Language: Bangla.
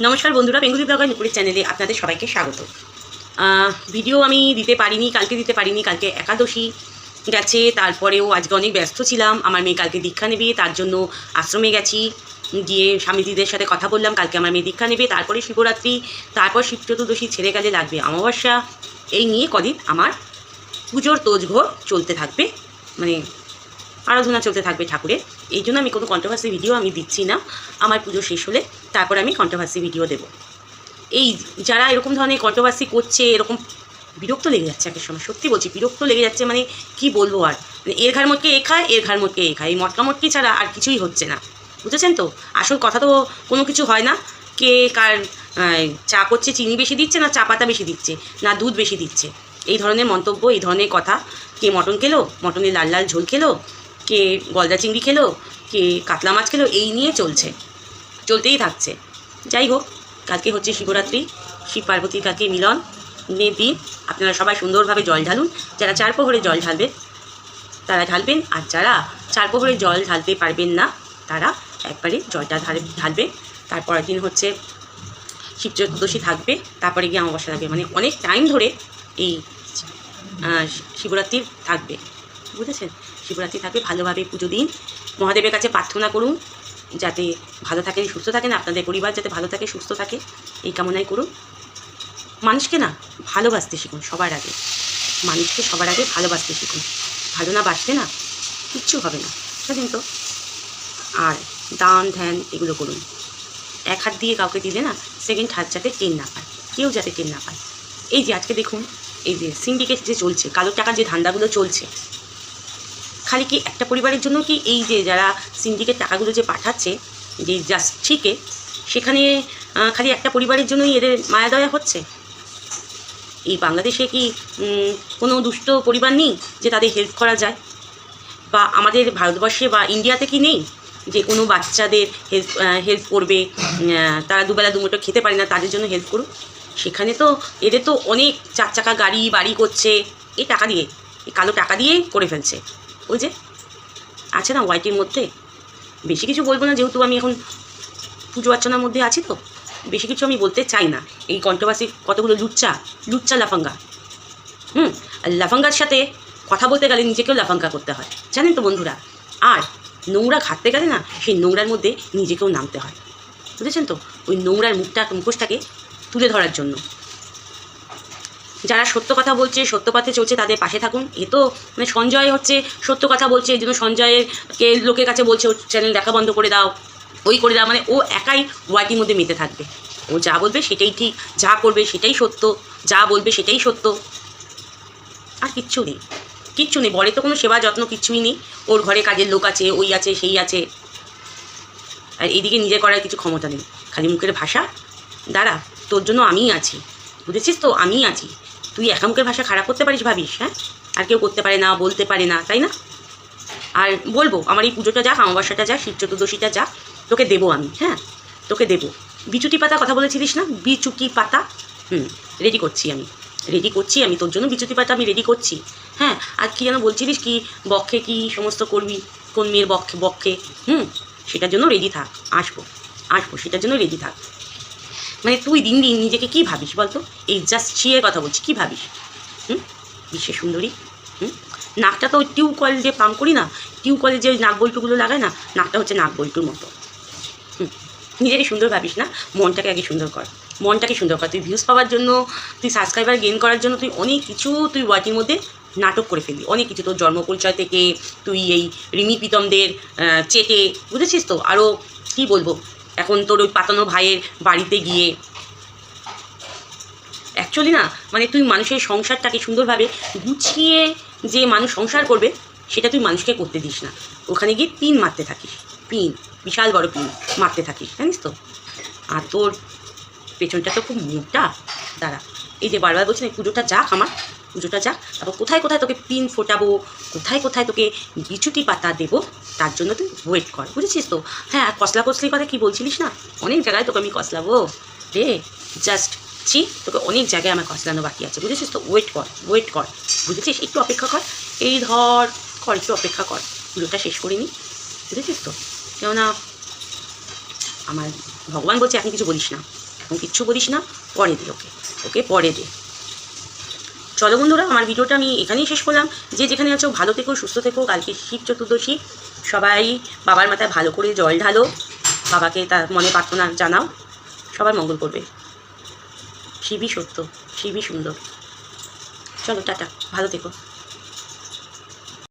নমস্কার বন্ধুরা, বেঙ্গলি ব্লগার নুপুরের চ্যানেলে আপনাদের সবাইকে স্বাগত। ভিডিও আমি দিতে পারিনি, কালকে একাদশী গেছে, তারপরেও আজকে অনেক ব্যস্ত ছিলাম। আমার মেয়ে কালকে দীক্ষা নেবে, তার জন্য আশ্রমে গেছি, গিয়ে স্বামীজিদের সাথে কথা বললাম। কালকে আমার মেয়ে দীক্ষা নেবে, তারপরে শিবরাত্রি, তারপর শিব চতুর্দশী, ছেড়ে গেলে লাগবে অমাবস্যা। এই নিয়ে কদিন আমার পুজোর তোজঘোর চলতে থাকবে, মানে আরাধনা চলতে থাকবে ঠাকুরের। এই জন্য আমি কোনো কন্ট্রোভার্সি ভিডিও আমি দিচ্ছি না। আমার পুজো শেষ হলে তারপর আমি কন্ট্রোভার্সি ভিডিও দেবো। এই যারা এরকম ধরনের কন্ট্রোভার্সি করছে, এরকম বিরক্ত লেগে যাচ্ছে। একের সময় সত্যি বলছি, বিরক্ত লেগে যাচ্ছে। মানে কি বলবো আর, মানে এর ঘাড় মোটকে এ খায়, এর ঘাড় মোটকে এ খায়, এই মটকামটকি ছাড়া আর কিছুই হচ্ছে না। বুঝেছেন তো? আসল কথা তো কোনো কিছু হয় না। কে কার চা করছে চিনি বেশি দিচ্ছে, না চা পাতা বেশি দিচ্ছে, না দুধ বেশি দিচ্ছে, এই ধরনের মন্তব্য, এই ধরনের কথা। কে মটন খেলো, মটনের লাল লাল ঝোল খেলো, কে গলদা চিংড়ি খেলো, কে কাতলা মাছ খেলো, এই নিয়ে চলতেই থাকছে। যাই হোক, কালকে হচ্ছে শিবরাত্রি, শিব পার্বতীর কালকে মিলনের দিন। আপনারা সবাই সুন্দরভাবে জল ঢালুন। যারা 4 প্রহরে জল ঢালবে তারা ঢালবেন, আর যারা 4 প্রহরে জল ঢালতে পারবেন না তারা একবারে জলটা ঢালবে। তারপরের দিন হচ্ছে শিব চতুর্দশী থাকবে, তারপরে গিয়ে অমাবস্যা থাকবে। মানে অনেক টাইম ধরে এই শিবরাত্রির থাকবে। বুঝেছেন? শিবরাত্রি থাকবে। ভালোভাবে পুজো দিন, মহাদেবের কাছে প্রার্থনা করুন যাতে ভালো থাকেন, সুস্থ থাকেন, আপনাদের পরিবার যাতে ভালো থাকে, সুস্থ থাকে, এই কামনাই করুন। মানুষকে না ভালোবাসতে শিখুন সবার আগে, মানুষকে সবার আগে ভালোবাসতে শিখুন। ভালো না বাসতে না কিচ্ছু হবে না, বুঝলেন তো? আর দান ধ্যান এগুলো করুন। এক হাত দিয়ে কাউকে দিলে না সেকেন্ড হাত যাতে টেন না পায়, কেউ যাতে টেন না পায়। এই যে আজকে দেখুন, এই যে সিন্ডিকেট যে চলছে, কালো টাকার যে ধান্দাগুলো চলছে, খালি কি একটা পরিবারের জন্য কি? এই যে যারা সিন্ডিকেট টাকাগুলো যে পাঠাচ্ছে, যে জাস্ট ঠিকে, সেখানে খালি একটা পরিবারের জন্যই এদের মায়া দয়া হচ্ছে? এই বাংলাদেশে কি কোনো দুষ্ট পরিবার নেই যে তাদের হেল্প করা যায়? বা আমাদের ভারতবর্ষে বা ইন্ডিয়াতে কি নেই যে কোনো বাচ্চাদের হেল্প করবে? তারা দুবেলা দুমুঠো খেতে পারে না, তাদের জন্য হেল্প করুক। সেখানে তো এদের তো অনেক 4 চাকা গাড়ি বাড়ি করছে এই টাকা দিয়ে, এই কালো টাকা দিয়ে করে ফেলছে। ওই যে আছে না হোয়াইটের মধ্যে, বেশি কিছু বলবো না, যেহেতু আমি এখন পুজো অর্চনার মধ্যে আছি, তো বেশি কিছু আমি বলতে চাই না। এই কন্ট্রোভার্সি কতগুলো লুচ্চা লাফাঙ্গা, আর লাফাঙ্গার সাথে কথা বলতে গেলে নিজেকেও লাফাঙ্গা করতে হয়, জানেন তো বন্ধুরা? আর নোংরা ঘাটতে গেলে না সেই নোংরার মধ্যে নিজেকেও নামতে হয়, বুঝেছেন তো? ওই নোংরার মুখোশটাকে তুলে ধরার জন্য যারা সত্য কথা বলছে, সত্য পথে চলছে, তাদের পাশে থাকুন। এ তো মানে সঞ্জয় হচ্ছে সত্য কথা বলছে, এই জন্য সঞ্জয়েরকে লোকের কাছে বলছে ও চ্যানেল দেখা বন্ধ করে দাও, ওই করে দাও। মানে ও একাই ওয়াইটির মধ্যে মেতে থাকবে। ও যা বলবে সেটাই ঠিক, যা করবে সেটাই সত্য, যা বলবে সেটাই সত্য, আর কিচ্ছু নেই। বলে তো কোনো সেবা যত্ন কিচ্ছুই নেই। ওর ঘরে কাজের লোক আছে, ওই আছে, সেই আছে, আর এইদিকে নিজে করার কিছু ক্ষমতা নেই। খালি মুখের ভাষা। দাঁড়া, তোর জন্য আমিই আছি, বুঝেছিস তো? আমিই আছি। তুই একা মুখের ভাষা খারাপ করতে পারিস ভাবিস? হ্যাঁ, আর কেউ করতে পারে না, বলতে পারে না, তাই না? আর বলবো, আমার এই পুজোটা যাক, অমাবস্যাটা যাক, শিব চতুর্দশীটা যাক, তোকে দেবো আমি। হ্যাঁ, তোকে দেবো। বিচুটি পাতা কথা বলেছিলিস না? বিচুটি পাতা রেডি করছি আমি তোর জন্য। বিচুটি পাতা আমি রেডি করছি। হ্যাঁ, আর কি যেন বলছিলিস, কি বক্ষে কি সমস্ত করবি, কোন মেয়ের বক্ষে সেটার জন্য রেডি থাক। আসবো সেটার জন্য রেডি থাক। মানে তুই দিন দিন নিজেকে কী ভাবিস বলতো? এই জাস্ট ছিঁড়ে কথা বলছি, কী ভাবিস? বিশ্বের সুন্দরী। নাকটা তো ওই টিউবকল যে পাম্প করি না, টিউবকলে যে নাক বল্টুগুলো লাগায় না, নাকটা হচ্ছে নাক বল্টুর মতো। নিজেকে সুন্দর ভাবিস না, মনটাকে আগে সুন্দর কর। তুই ভিউজ পাওয়ার জন্য, তুই সাবস্ক্রাইবার গেইন করার জন্য তুই অনেক কিছু, তুই ওয়াটির মধ্যে নাটক করে ফেলবি, অনেক কিছু। তোর জন্ম পরিচয় থেকে তুই এই রিমি প্রীতমদের চেটে, বুঝেছিস তো? আরও কী বলবো, এখন তোর ওই পাতানো ভাইয়ের বাড়িতে গিয়ে, অ্যাকচুয়ালি না, মানে তুই মানুষের সংসারটাকে সুন্দরভাবে গুছিয়ে যে মানুষ সংসার করবে, সেটা তুই মানুষকে করতে দিস না। ওখানে গিয়ে পিন মারতে থাকিস, বিশাল বড় পিন মারতে থাকিস, জানিস তো? আর তোর পেছনটা তো খুব মোটা। দাঁড়া, এই যে বারবার বলছি না, পুজোটা যাক, তারপর কোথায় তোকে পিন ফোটাবো, কোথায় তোকে বিচুটি পাতা দেবো, তার জন্য তুই ওয়েট কর, বুঝেছিস তো? হ্যাঁ, আর কসলির কথা কি বলছিলিস না, অনেক জায়গায় তোকে আমি কসলাবো রে। জাস্ট তোকে অনেক জায়গায় আমার কসলানো বাকি আছে, বুঝেছিস তো? ওয়েট কর, বুঝেছিস? একটু অপেক্ষা কর, একটু অপেক্ষা কর, পুজোটা শেষ করে নি, বুঝেছিস তো? কেননা আমার ভগবান বলছে এখন কিছু বলিস না, এখন কিচ্ছু বলিস না, পরে দে ওকে, ওকে পরে দে। চলো বন্ধুরা, আমার ভিডিওটা আমি এখানেই শেষ করলাম। যে যেখানে আছো ভালো থেকো, সুস্থ থেকো। কালকে শিব চতুর্দশী, সবাই বাবার মাথায় ভালো করে জল ঢালো, বাবাকে তার মনে প্রার্থনা জানাও, সবার মঙ্গল করবে। শিবই সত্য, শিবই সুন্দর। চলো টাটা, ভালো থেকো।